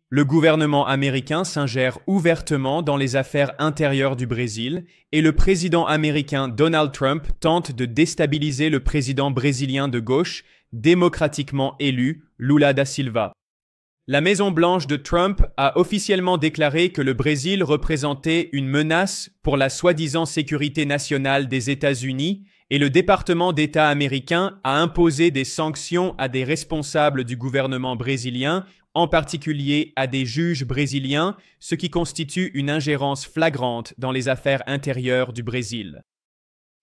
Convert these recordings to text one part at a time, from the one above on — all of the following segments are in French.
Le gouvernement américain s'ingère ouvertement dans les affaires intérieures du Brésil et le président américain Donald Trump tente de déstabiliser le président brésilien de gauche, démocratiquement élu, Lula da Silva. La Maison-Blanche de Trump a officiellement déclaré que le Brésil représentait une menace pour la soi-disant sécurité nationale des États-Unis et le département d'État américain a imposé des sanctions à des responsables du gouvernement brésilien, en particulier à des juges brésiliens, ce qui constitue une ingérence flagrante dans les affaires intérieures du Brésil.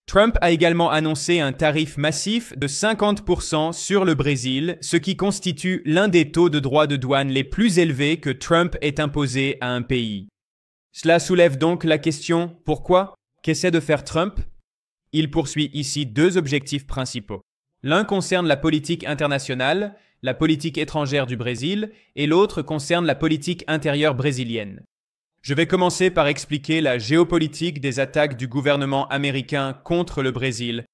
Trump a également annoncé un tarif massif de 50% sur le Brésil, ce qui constitue l'un des taux de droits de douane les plus élevés que Trump ait imposé à un pays. Cela soulève donc la question « Pourquoi ? Qu'essaie de faire Trump ?» Il poursuit ici deux objectifs principaux. L'un concerne la politique internationale, la politique étrangère du Brésil, et l'autre concerne la politique intérieure brésilienne. Je vais commencer par expliquer la géopolitique des attaques du gouvernement américain contre le Brésil.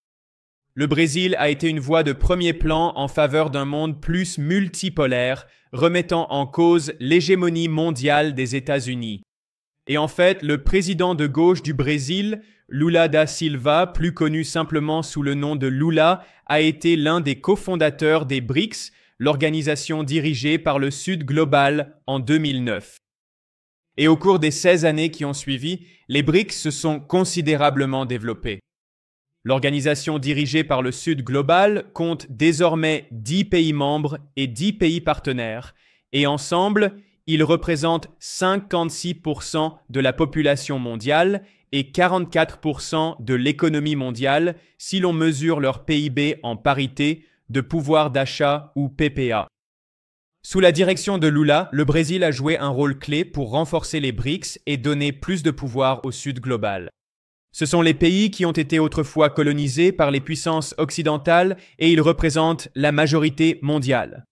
Le Brésil a été une voie de premier plan en faveur d'un monde plus multipolaire, remettant en cause l'hégémonie mondiale des États-Unis. Et en fait, le président de gauche du Brésil, Lula da Silva, plus connu simplement sous le nom de Lula, a été l'un des cofondateurs des BRICS, l'organisation dirigée par le Sud global en 2009. Et au cours des 16 années qui ont suivi, les BRICS se sont considérablement développés. L'organisation dirigée par le Sud global compte désormais 10 pays membres et 10 pays partenaires, et ensemble, ils représentent 56% de la population mondiale et 44% de l'économie mondiale si l'on mesure leur PIB en parité de pouvoir d'achat ou PPA. Sous la direction de Lula, le Brésil a joué un rôle clé pour renforcer les BRICS et donner plus de pouvoir au Sud global. Ce sont les pays qui ont été autrefois colonisés par les puissances occidentales et ils représentent la majorité mondiale.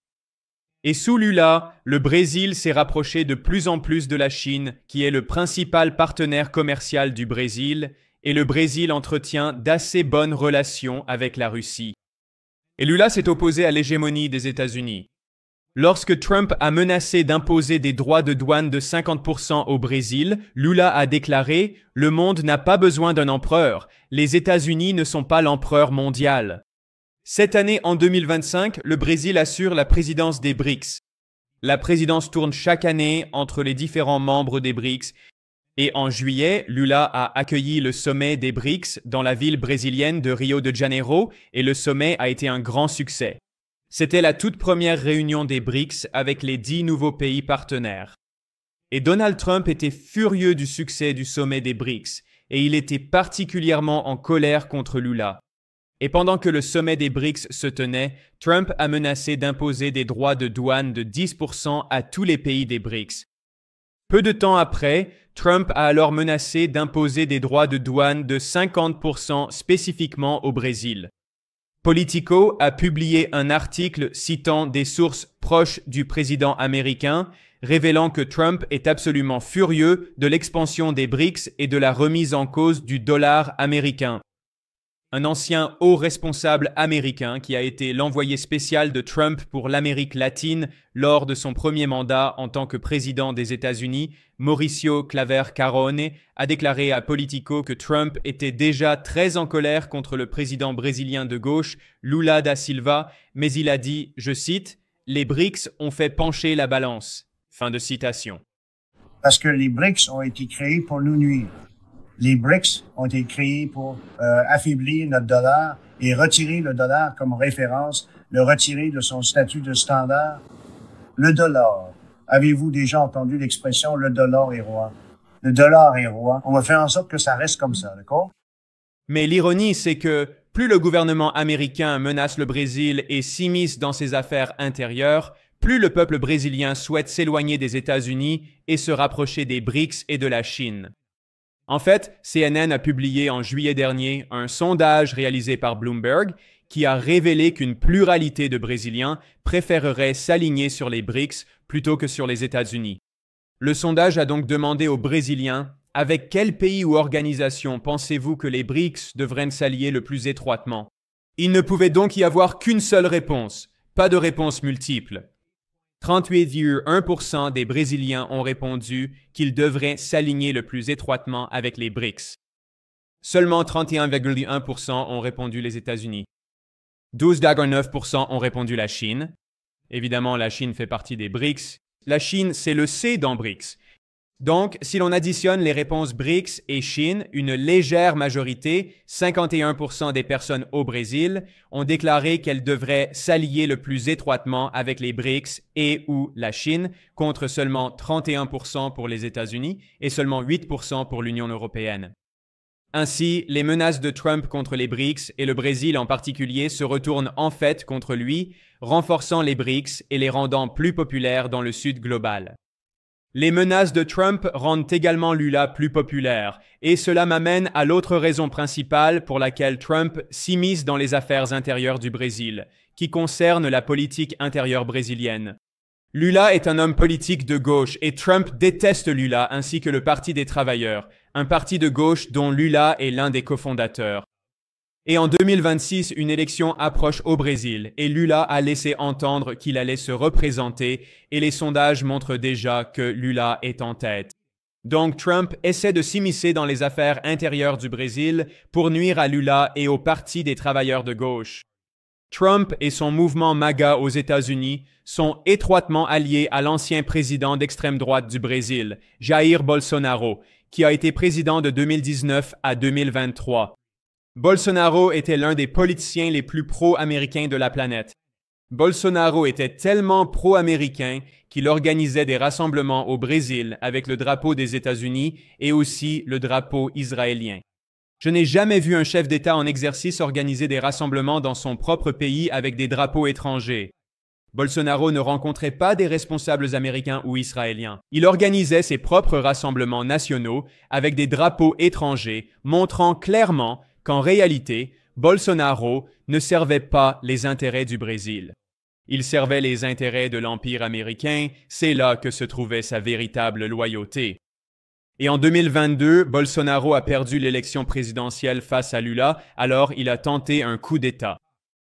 Et sous Lula, le Brésil s'est rapproché de plus en plus de la Chine, qui est le principal partenaire commercial du Brésil, et le Brésil entretient d'assez bonnes relations avec la Russie. Et Lula s'est opposé à l'hégémonie des États-Unis. Lorsque Trump a menacé d'imposer des droits de douane de 50% au Brésil, Lula a déclaré « Le monde n'a pas besoin d'un empereur. Les États-Unis ne sont pas l'empereur mondial. » Cette année, en 2025, le Brésil assure la présidence des BRICS. La présidence tourne chaque année entre les différents membres des BRICS. Et en juillet, Lula a accueilli le sommet des BRICS dans la ville brésilienne de Rio de Janeiro et le sommet a été un grand succès. C'était la toute première réunion des BRICS avec les 10 nouveaux pays partenaires. Et Donald Trump était furieux du succès du sommet des BRICS et il était particulièrement en colère contre Lula. Et pendant que le sommet des BRICS se tenait, Trump a menacé d'imposer des droits de douane de 10% à tous les pays des BRICS. Peu de temps après, Trump a alors menacé d'imposer des droits de douane de 50% spécifiquement au Brésil. Politico a publié un article citant des sources proches du président américain, révélant que Trump est absolument furieux de l'expansion des BRICS et de la remise en cause du dollar américain. Un ancien haut responsable américain qui a été l'envoyé spécial de Trump pour l'Amérique latine lors de son premier mandat en tant que président des États-Unis, Mauricio Claver Carone, a déclaré à Politico que Trump était déjà très en colère contre le président brésilien de gauche, Lula da Silva, mais il a dit, je cite, « Les BRICS ont fait pencher la balance ». Fin de citation. Parce que les BRICS ont été créés pour nous nuire. Les BRICS ont été créés pour affaiblir notre dollar et retirer le dollar comme référence, le retirer de son statut de standard. Le dollar. Avez-vous déjà entendu l'expression « le dollar est roi » ? Le dollar est roi. On va faire en sorte que ça reste comme ça, d'accord? Mais l'ironie, c'est que plus le gouvernement américain menace le Brésil et s'immisce dans ses affaires intérieures, plus le peuple brésilien souhaite s'éloigner des États-Unis et se rapprocher des BRICS et de la Chine. En fait, CNN a publié en juillet dernier un sondage réalisé par Bloomberg qui a révélé qu'une pluralité de Brésiliens préféreraient s'aligner sur les BRICS plutôt que sur les États-Unis. Le sondage a donc demandé aux Brésiliens « Avec quel pays ou organisation pensez-vous que les BRICS devraient s'allier le plus étroitement ?» Il ne pouvait donc y avoir qu'une seule réponse, pas de réponse multiple. 38,1% des Brésiliens ont répondu qu'ils devraient s'aligner le plus étroitement avec les BRICS. Seulement 31,1% ont répondu les États-Unis. 12,9% ont répondu la Chine. Évidemment, la Chine fait partie des BRICS. La Chine, c'est le C dans BRICS. Donc, si l'on additionne les réponses BRICS et Chine, une légère majorité, 51% des personnes au Brésil, ont déclaré qu'elles devraient s'allier le plus étroitement avec les BRICS et ou la Chine, contre seulement 31% pour les États-Unis et seulement 8% pour l'Union européenne. Ainsi, les menaces de Trump contre les BRICS et le Brésil en particulier se retournent en fait contre lui, renforçant les BRICS et les rendant plus populaires dans le Sud global. Les menaces de Trump rendent également Lula plus populaire, et cela m'amène à l'autre raison principale pour laquelle Trump s'immisce dans les affaires intérieures du Brésil, qui concerne la politique intérieure brésilienne. Lula est un homme politique de gauche et Trump déteste Lula ainsi que le Parti des travailleurs, un parti de gauche dont Lula est l'un des cofondateurs. Et en 2026, une élection approche au Brésil et Lula a laissé entendre qu'il allait se représenter et les sondages montrent déjà que Lula est en tête. Donc Trump essaie de s'immiscer dans les affaires intérieures du Brésil pour nuire à Lula et au Parti des travailleurs de gauche. Trump et son mouvement MAGA aux États-Unis sont étroitement alliés à l'ancien président d'extrême droite du Brésil, Jair Bolsonaro, qui a été président de 2019 à 2023. Bolsonaro était l'un des politiciens les plus pro-américains de la planète. Bolsonaro était tellement pro-américain qu'il organisait des rassemblements au Brésil avec le drapeau des États-Unis et aussi le drapeau israélien. Je n'ai jamais vu un chef d'État en exercice organiser des rassemblements dans son propre pays avec des drapeaux étrangers. Bolsonaro ne rencontrait pas des responsables américains ou israéliens. Il organisait ses propres rassemblements nationaux avec des drapeaux étrangers, montrant clairement qu'en réalité, Bolsonaro ne servait pas les intérêts du Brésil. Il servait les intérêts de l'Empire américain, c'est là que se trouvait sa véritable loyauté. Et en 2022, Bolsonaro a perdu l'élection présidentielle face à Lula, alors il a tenté un coup d'État.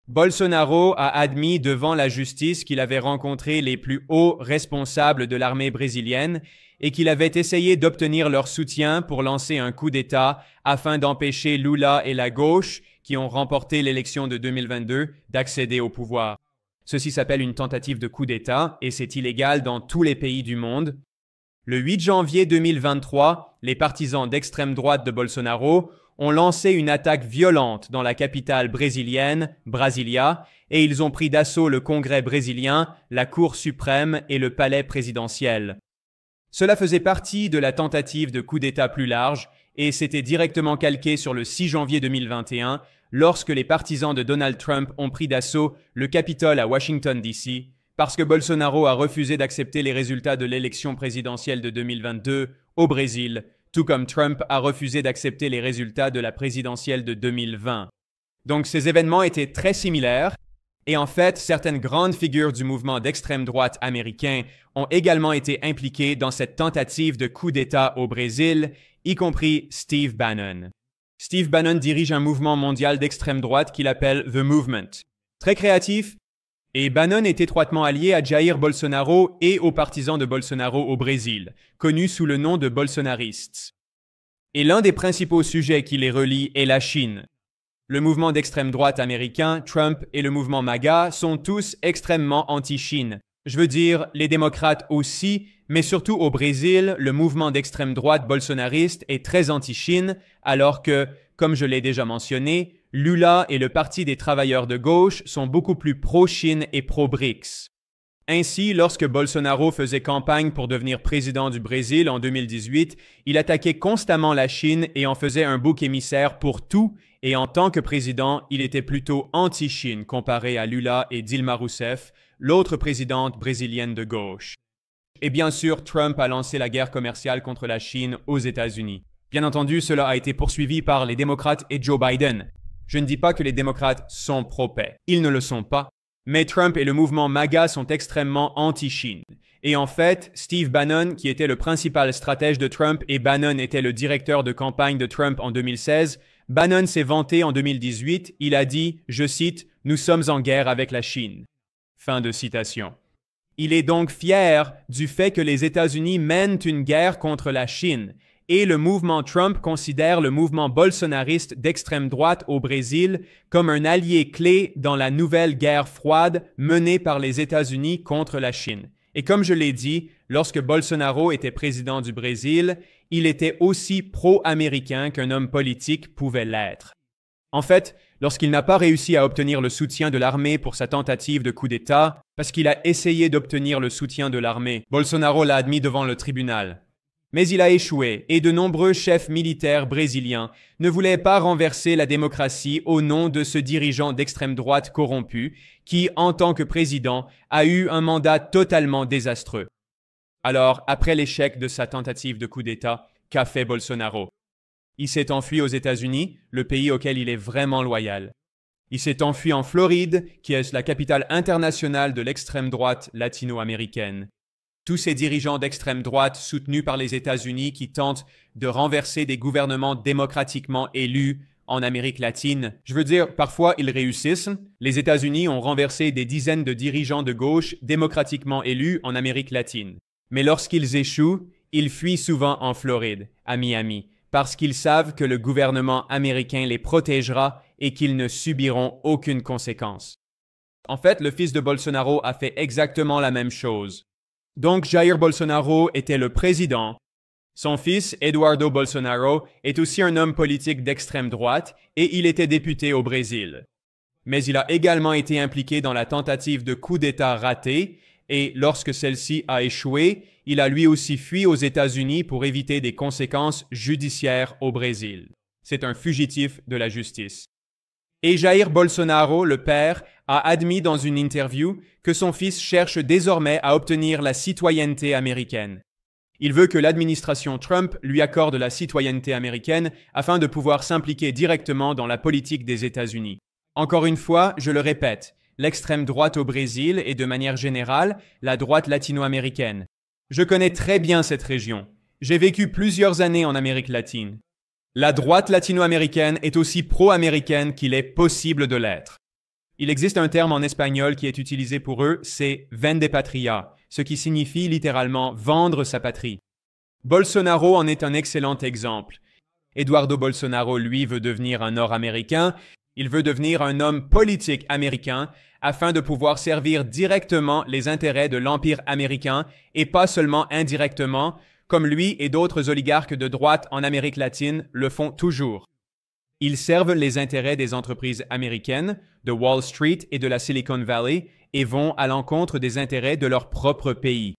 Bolsonaro a admis devant la justice qu'il avait rencontré les plus hauts responsables de l'armée brésilienne et qu'il avait essayé d'obtenir leur soutien pour lancer un coup d'État afin d'empêcher Lula et la gauche, qui ont remporté l'élection de 2022, d'accéder au pouvoir. Ceci s'appelle une tentative de coup d'État et c'est illégal dans tous les pays du monde. Le 8 janvier 2023, les partisans d'extrême droite de Bolsonaro ont lancé une attaque violente dans la capitale brésilienne, Brasilia, et ils ont pris d'assaut le Congrès brésilien, la Cour suprême et le palais présidentiel. Cela faisait partie de la tentative de coup d'État plus large et c'était directement calqué sur le 6 janvier 2021 lorsque les partisans de Donald Trump ont pris d'assaut le Capitole à Washington, D.C., parce que Bolsonaro a refusé d'accepter les résultats de l'élection présidentielle de 2022 au Brésil, tout comme Trump a refusé d'accepter les résultats de la présidentielle de 2020. Donc ces événements étaient très similaires, et en fait, certaines grandes figures du mouvement d'extrême droite américain ont également été impliquées dans cette tentative de coup d'État au Brésil, y compris Steve Bannon. Steve Bannon dirige un mouvement mondial d'extrême droite qu'il appelle The Movement. Très créatif, et Bannon est étroitement allié à Jair Bolsonaro et aux partisans de Bolsonaro au Brésil, connus sous le nom de bolsonaristes. Et l'un des principaux sujets qui les relie est la Chine. Le mouvement d'extrême droite américain, Trump et le mouvement MAGA sont tous extrêmement anti-Chine. Je veux dire, les démocrates aussi, mais surtout au Brésil, le mouvement d'extrême droite bolsonariste est très anti-Chine, alors que, comme je l'ai déjà mentionné, Lula et le Parti des travailleurs de gauche sont beaucoup plus pro-Chine et pro-BRICS. Ainsi, lorsque Bolsonaro faisait campagne pour devenir président du Brésil en 2018, il attaquait constamment la Chine et en faisait un bouc émissaire pour tout, et en tant que président, il était plutôt anti-Chine comparé à Lula et Dilma Rousseff, l'autre présidente brésilienne de gauche. Et bien sûr, Trump a lancé la guerre commerciale contre la Chine aux États-Unis. Bien entendu, cela a été poursuivi par les démocrates et Joe Biden. Je ne dis pas que les démocrates sont pro-paix. Ils ne le sont pas. Mais Trump et le mouvement MAGA sont extrêmement anti-Chine. Et en fait, Steve Bannon, qui était le principal stratège de Trump et Bannon était le directeur de campagne de Trump en 2016, Bannon s'est vanté en 2018, il a dit, je cite, « Nous sommes en guerre avec la Chine ». Fin de citation. Il est donc fier du fait que les États-Unis mènent une guerre contre la Chine, et le mouvement Trump considère le mouvement bolsonariste d'extrême droite au Brésil comme un allié clé dans la nouvelle guerre froide menée par les États-Unis contre la Chine. Et comme je l'ai dit, lorsque Bolsonaro était président du Brésil, il était aussi pro-américain qu'un homme politique pouvait l'être. En fait, lorsqu'il n'a pas réussi à obtenir le soutien de l'armée pour sa tentative de coup d'État, parce qu'il a essayé d'obtenir le soutien de l'armée, Bolsonaro l'a admis devant le tribunal. Mais il a échoué et de nombreux chefs militaires brésiliens ne voulaient pas renverser la démocratie au nom de ce dirigeant d'extrême droite corrompu qui, en tant que président, a eu un mandat totalement désastreux. Alors, après l'échec de sa tentative de coup d'État, qu'a fait Bolsonaro? Il s'est enfui aux États-Unis, le pays auquel il est vraiment loyal. Il s'est enfui en Floride, qui est la capitale internationale de l'extrême droite latino-américaine. Tous ces dirigeants d'extrême droite soutenus par les États-Unis qui tentent de renverser des gouvernements démocratiquement élus en Amérique latine. Je veux dire, parfois ils réussissent. Les États-Unis ont renversé des dizaines de dirigeants de gauche démocratiquement élus en Amérique latine. Mais lorsqu'ils échouent, ils fuient souvent en Floride, à Miami, parce qu'ils savent que le gouvernement américain les protégera et qu'ils ne subiront aucune conséquence. En fait, le fils de Bolsonaro a fait exactement la même chose. Donc Jair Bolsonaro était le président. Son fils, Eduardo Bolsonaro, est aussi un homme politique d'extrême droite et il était député au Brésil. Mais il a également été impliqué dans la tentative de coup d'État ratée et lorsque celle-ci a échoué, il a lui aussi fui aux États-Unis pour éviter des conséquences judiciaires au Brésil. C'est un fugitif de la justice. Et Jair Bolsonaro, le père, a admis dans une interview que son fils cherche désormais à obtenir la citoyenneté américaine. Il veut que l'administration Trump lui accorde la citoyenneté américaine afin de pouvoir s'impliquer directement dans la politique des États-Unis. Encore une fois, je le répète, l'extrême droite au Brésil et de manière générale, la droite latino-américaine. Je connais très bien cette région. J'ai vécu plusieurs années en Amérique latine. La droite latino-américaine est aussi pro-américaine qu'il est possible de l'être. Il existe un terme en espagnol qui est utilisé pour eux, c'est vende patria, ce qui signifie littéralement vendre sa patrie. Bolsonaro en est un excellent exemple. Eduardo Bolsonaro, lui, veut devenir un Nord-Américain. Il veut devenir un homme politique américain afin de pouvoir servir directement les intérêts de l'Empire américain et pas seulement indirectement, comme lui et d'autres oligarques de droite en Amérique latine le font toujours. Ils servent les intérêts des entreprises américaines, de Wall Street et de la Silicon Valley et vont à l'encontre des intérêts de leur propre pays.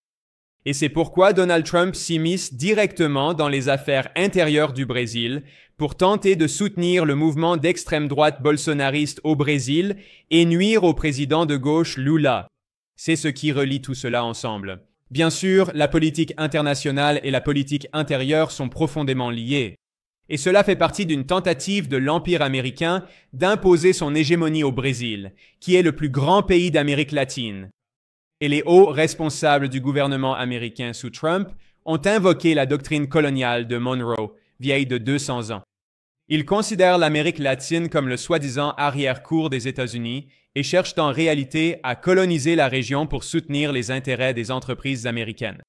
Et c'est pourquoi Donald Trump s'immisce directement dans les affaires intérieures du Brésil pour tenter de soutenir le mouvement d'extrême droite bolsonariste au Brésil et nuire au président de gauche Lula. C'est ce qui relie tout cela ensemble. Bien sûr, la politique internationale et la politique intérieure sont profondément liées. Et cela fait partie d'une tentative de l'Empire américain d'imposer son hégémonie au Brésil, qui est le plus grand pays d'Amérique latine. Et les hauts responsables du gouvernement américain sous Trump ont invoqué la doctrine coloniale de Monroe, vieille de 200 ans. Ils considèrent l'Amérique latine comme le soi-disant arrière-cour des États-Unis et cherchent en réalité à coloniser la région pour soutenir les intérêts des entreprises américaines.